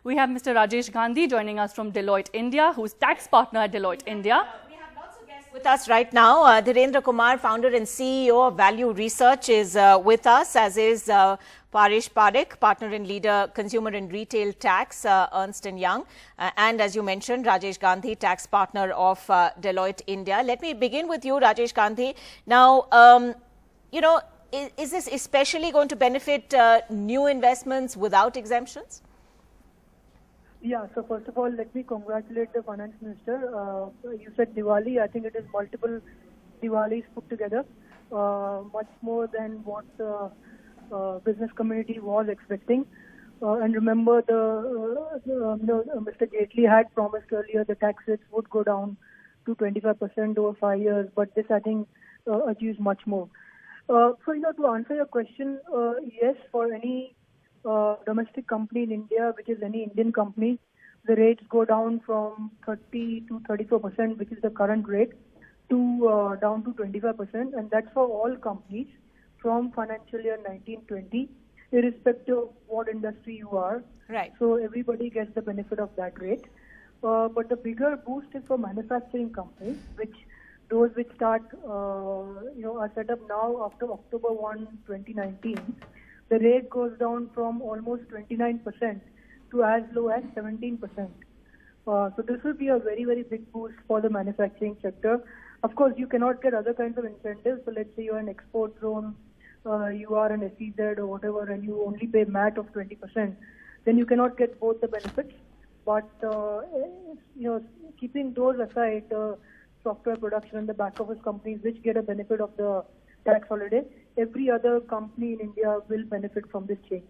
We have Mr. Rajesh Gandhi joining us from Deloitte India, who's tax partner at Deloitte India. We have lots of guests with us right now. Dhirendra Kumar, founder and CEO of Value Research, is with us, as is Paresh Parekh, partner and leader, consumer and retail tax, Ernst & Young. And as you mentioned, Rajesh Gandhi, tax partner of Deloitte India. Let me begin with you, Rajesh Gandhi. Now, is this especially going to benefit new investments without exemptions? Yeah, so first of all, let me congratulate the Finance Minister. You said Diwali. I think it is multiple Diwalis put together, much more than what the business community was expecting. And remember, Mr. Jaitley had promised earlier the tax rates would go down to 25% over 5 years, but this, I think, achieves much more. So, to answer your question, yes, for any domestic company in India, which is any Indian company, the rates go down from 30 to 34%, which is the current rate, to down to 25%, and that's for all companies from financial year 19-20, irrespective of what industry you are. Right. So everybody gets the benefit of that rate. But the bigger boost is for manufacturing companies, those which start, are set up now after October 1, 2019. The rate goes down from almost 29% to as low as 17%. So this will be a very, very big boost for the manufacturing sector. Of course, you cannot get other kinds of incentives. So let's say you're an export zone, you are an SEZ or whatever, and you only pay MAT of 20%. Then you cannot get both the benefits. But keeping those aside, software production and the back office companies which get a benefit of the tax holiday, every other company in India will benefit from this change.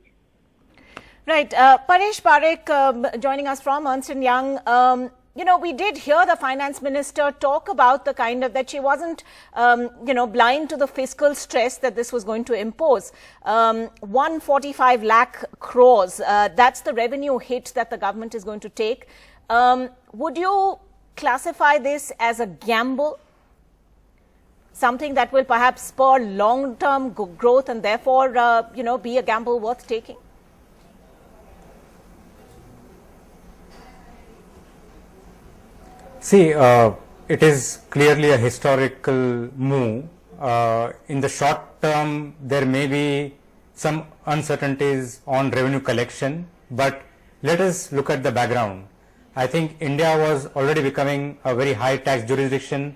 Right. Paresh Parekh joining us from Ernst & Young. We did hear the finance minister talk about the kind of that she wasn't, blind to the fiscal stress that this was going to impose. 145 lakh crores, that's the revenue hit that the government is going to take. Would you classify this as a gamble? Something that will perhaps spur long-term growth and therefore, be a gamble worth taking? See, it is clearly a historical move. In the short term, there may be some uncertainties on revenue collection, but let us look at the background. I think India was already becoming a very high tax jurisdiction.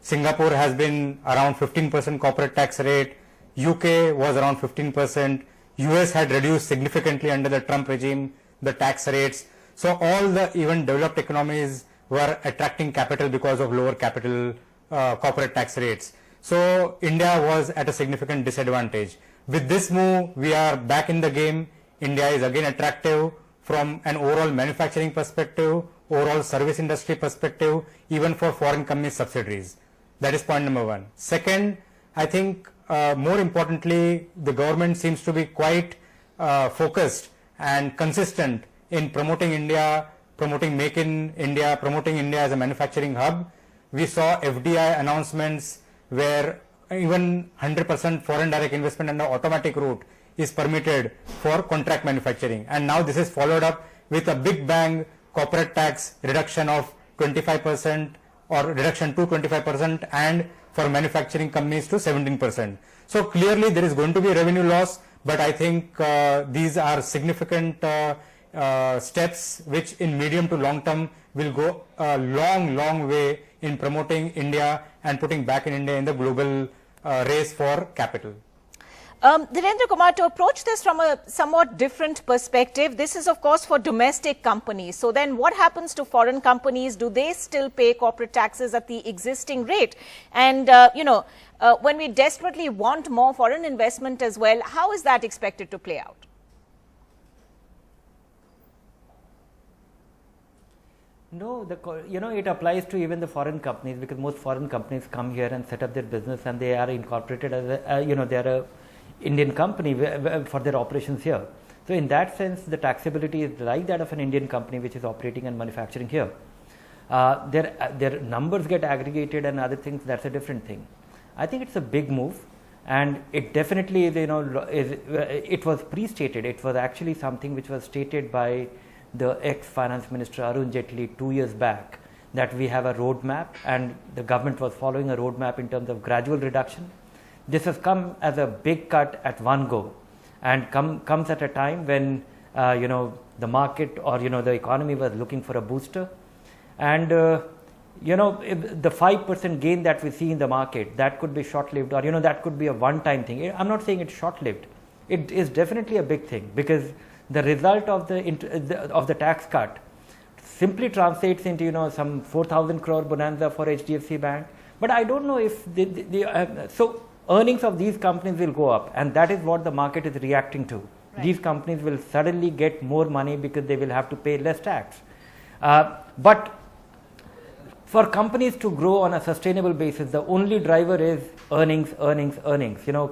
Singapore has been around 15% corporate tax rate. UK was around 15%. US had reduced significantly under the Trump regime the tax rates. So all the even developed economies were attracting capital because of lower capital corporate tax rates. So India was at a significant disadvantage. With this move, we are back in the game. India is again attractive from an overall manufacturing perspective, overall service industry perspective, even for foreign company subsidiaries. That is point number one. Second, I think more importantly, the government seems to be quite focused and consistent in promoting India, promoting Make in India, promoting India as a manufacturing hub. We saw FDI announcements where even 100% foreign direct investment under automatic route is permitted for contract manufacturing. And now this is followed up with a big bang corporate tax reduction of 25% or reduction to 25% and for manufacturing companies to 17%. So clearly there is going to be a revenue loss, but I think these are significant steps which in medium to long term will go a long way in promoting India and putting back in India in the global race for capital. Dhirendra Kumar, to approach this from a somewhat different perspective, this is of course for domestic companies. So then what happens to foreign companies? Do they still pay corporate taxes at the existing rate? And, when we desperately want more foreign investment as well, how is that expected to play out? No, it applies to even the foreign companies, because most foreign companies come here and set up their business and they are incorporated as they are a Indian company for their operations here. So in that sense, the taxability is like that of an Indian company which is operating and manufacturing here. Their numbers get aggregated and other things, that's a different thing. I think it's a big move, and it definitely is, it was pre-stated. It was actually something which was stated by the ex-finance minister Arun Jaitley 2 years back that we have a roadmap, and the government was following a roadmap in terms of gradual reduction. This has come as a big cut at one go, and comes at a time when the market or the economy was looking for a booster, and if the 5% gain that we see in the market, that could be short-lived, or that could be a one-time thing. I'm not saying it's short-lived. It is definitely a big thing, because the result of the tax cut simply translates into some 4,000 crore bonanza for HDFC Bank. But I don't know if so earnings of these companies will go up, and that is what the market is reacting to. Right. These companies will suddenly get more money because they will have to pay less tax. But for companies to grow on a sustainable basis, the only driver is earnings.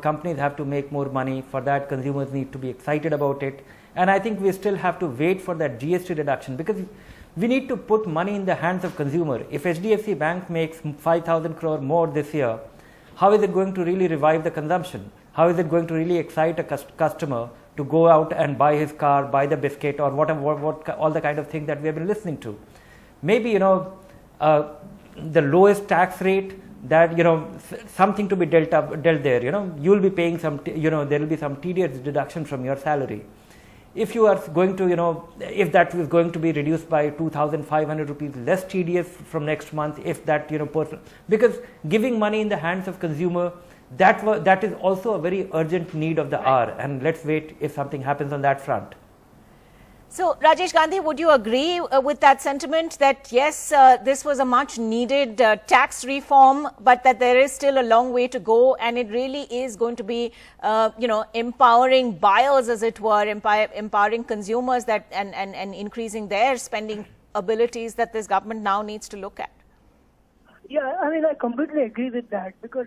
Companies have to make more money. For that, consumers need to be excited about it. And I think we still have to wait for that GST reduction, because we need to put money in the hands of consumer. If HDFC Bank makes 5,000 crore more this year, how is it going to really revive the consumption? How is it going to really excite a customer to go out and buy his car, buy the biscuit, or what all the kind of things that we have been listening to? Maybe the lowest tax rate, that something to be dealt there. You will be paying some. There will be some tedious deduction from your salary. If you are going to, if that is going to be reduced by 2,500 rupees, less tedious from next month, if that, because giving money in the hands of consumer, that is also a very urgent need of the hour, and let's wait if something happens on that front. So, Rajesh Gandhi, would you agree with that sentiment that yes, this was a much needed tax reform, but that there is still a long way to go, and it really is going to be, empowering buyers, as it were, empowering consumers that and increasing their spending abilities that this government now needs to look at? Yeah, I mean, I completely agree with that, because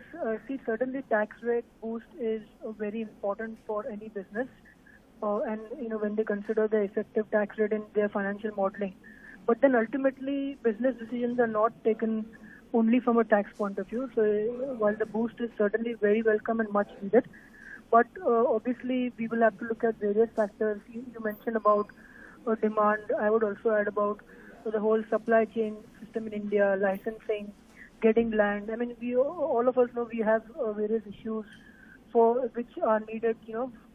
certainly tax rate boost is very important for any business. And when they consider the effective tax rate in their financial modeling. But then ultimately business decisions are not taken only from a tax point of view. So while the boost is certainly very welcome and much needed, but obviously we will have to look at various factors. You mentioned about demand. I would also add about the whole supply chain system in India, licensing, getting land. I mean, all of us know we have various issues for which are needed,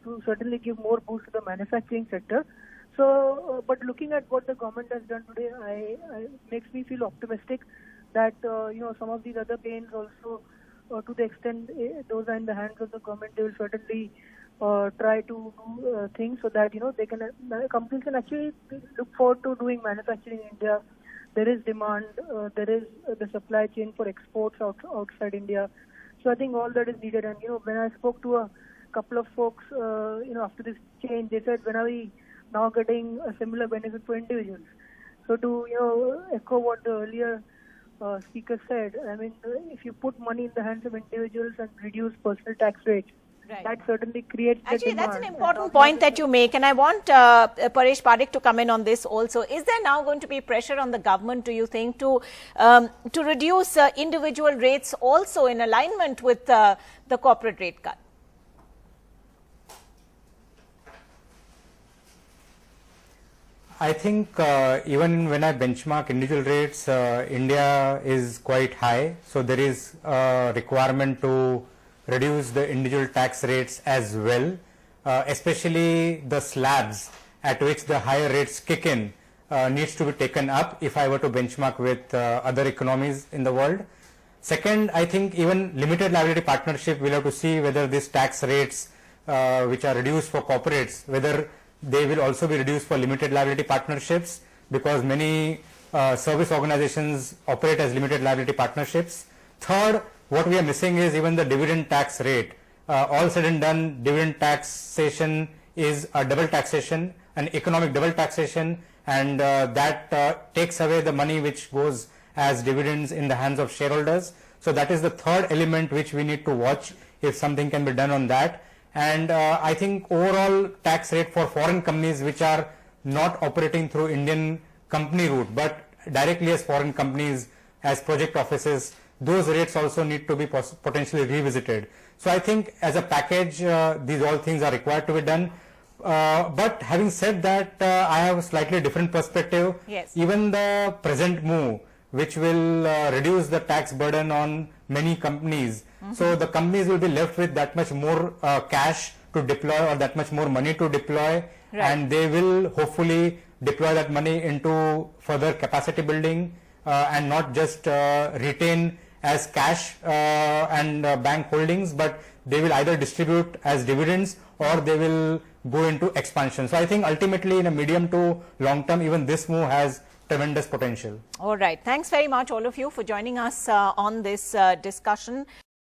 to certainly give more boost to the manufacturing sector. So, but looking at what the government has done today, I makes me feel optimistic that some of these other pains also, to the extent those are in the hands of the government, they will certainly try to do things so that they can companies can actually look forward to doing manufacturing in India. There is demand. There is the supply chain for exports outside India. So I think all that is needed. And when I spoke to a couple of folks, after this change, they said, when are we now getting a similar benefit for individuals? So to echo what the earlier speaker said, I mean, if you put money in the hands of individuals and reduce personal tax rates, that certainly creates the Actually, demand. that's an important point that you make, and I want Paresh Parekh to come in on this also. Is there now going to be pressure on the government, do you think, to reduce individual rates also in alignment with the corporate rate cut? I think even when I benchmark individual rates, India is quite high. So there is a requirement to reduce the individual tax rates as well, especially the slabs at which the higher rates kick in needs to be taken up if I were to benchmark with other economies in the world. Second, I think even limited liability partnership, we'll have to see whether these tax rates which are reduced for corporates, whether they will also be reduced for limited liability partnerships, because many service organizations operate as limited liability partnerships. Third, what we are missing is even the dividend tax rate. All said and done, dividend taxation is a double taxation, an economic double taxation, and that takes away the money which goes as dividends in the hands of shareholders. So that is the third element which we need to watch if something can be done on that. And I think overall tax rate for foreign companies which are not operating through Indian company route but directly as foreign companies, as project offices, those rates also need to be potentially revisited. So I think as a package, these all things are required to be done. But having said that, I have a slightly different perspective. Yes. Even the present move, which will reduce the tax burden on many companies, so the companies will be left with that much more cash to deploy, or that much more money to deploy, and they will hopefully deploy that money into further capacity building and not just retain as cash and bank holdings, but they will either distribute as dividends or they will go into expansion. So I think ultimately in a medium to long term, even this move has tremendous potential. All right. Thanks very much, all of you, for joining us on this discussion.